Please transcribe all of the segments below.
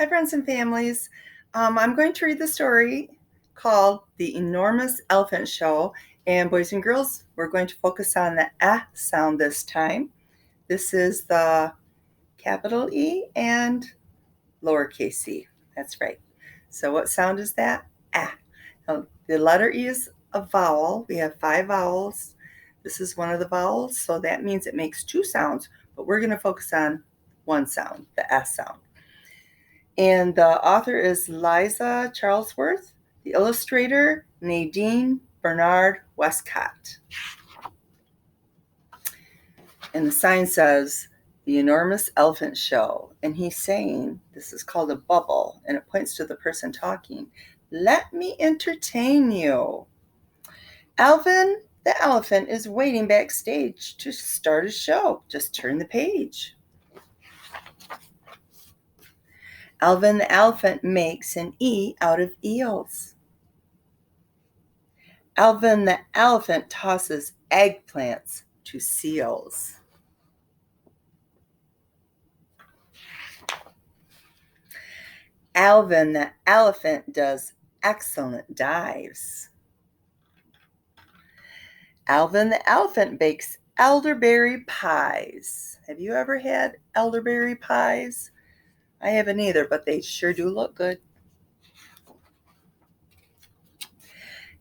Hi, friends and families. I'm going to read the story called The Enormous Elephant Show. And boys and girls, we're going to focus on the sound this time. This is the capital E and lowercase e. That's right. So what sound is that? Now, the letter E is a vowel. We have 5 vowels. This is one of the vowels, so that means it makes 2 sounds, but we're going to focus on one sound, the S sound. And the author is Liza Charlesworth, the illustrator, Nadine Bernard Westcott. And the sign says, The Enormous Elephant Show. And he's saying, this is called a bubble, and it points to the person talking. Let me entertain you. Alvin the elephant is waiting backstage to start his show. Just turn the page. Alvin the elephant makes an E out of eels. Alvin the elephant tosses eggplants to seals. Alvin the elephant does excellent dives. Alvin the elephant bakes elderberry pies. Have you ever had elderberry pies? I haven't either, but they sure do look good.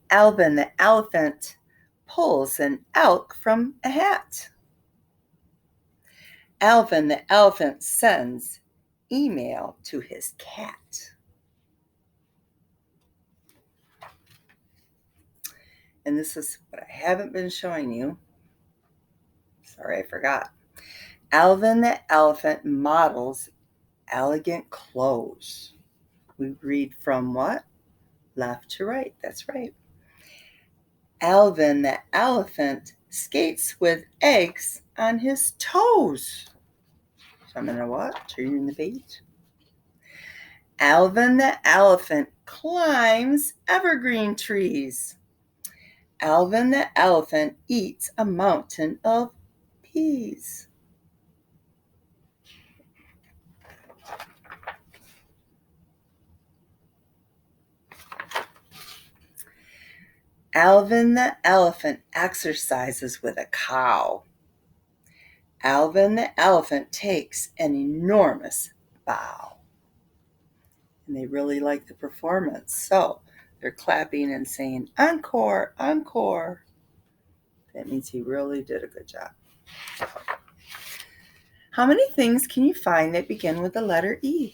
Alvin the elephant pulls an elk from a hat. Alvin the elephant sends email to his cat. And this is what I haven't been showing you. Sorry, I forgot. Alvin the elephant models elegant clothes. We read from what? Left to right. That's right. Alvin the elephant skates with eggs on his toes. So I'm going to what? Turn the page. Alvin the elephant climbs evergreen trees. Alvin the elephant eats a mountain of peas. Alvin the elephant exercises with a cow. Alvin the elephant takes an enormous bow. And they really like the performance, so they're clapping and saying, encore, encore. That means he really did a good job. How many things can you find that begin with the letter E?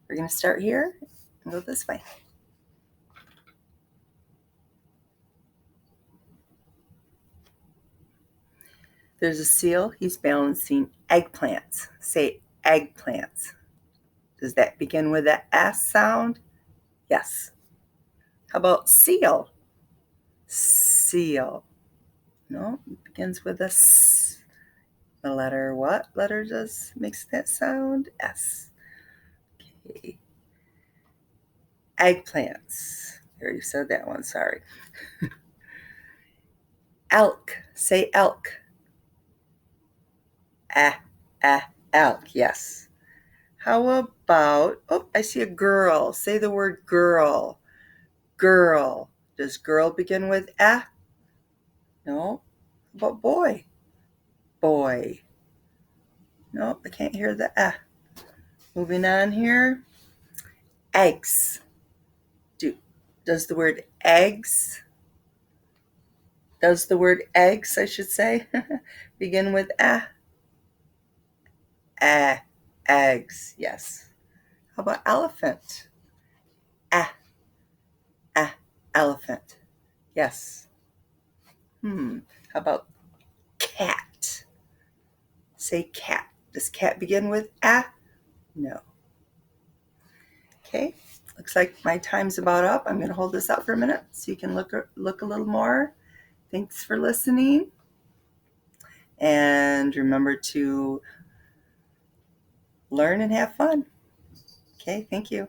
We're going to start here and go this way. There's a seal. He's balancing eggplants. Say eggplants. Does that begin with the S sound? Yes. How about seal? Seal. No, it begins with a S. The letter what? Letter makes that sound? S. Okay. Eggplants. I already said that one, sorry. Elk. Say elk. Elk, yes. How about, I see a girl. Say the word girl. Girl. Does girl begin with a? No. How about boy? Boy. No, I can't hear the a. Moving on here. Eggs. Does the word eggs? Does the word eggs, I should say, begin with a? Eggs, yes. How about elephant? Elephant. Yes. How about cat? Say cat. Does cat begin with a? No. Okay. Looks like my time's about up. I'm going to hold this up for a minute so you can look a little more. Thanks for listening. And remember to learn and have fun. Okay, thank you.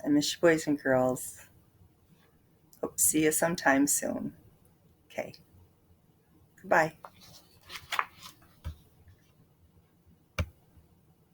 I miss you, boys and girls. Hope to see you sometime soon. Okay. Goodbye.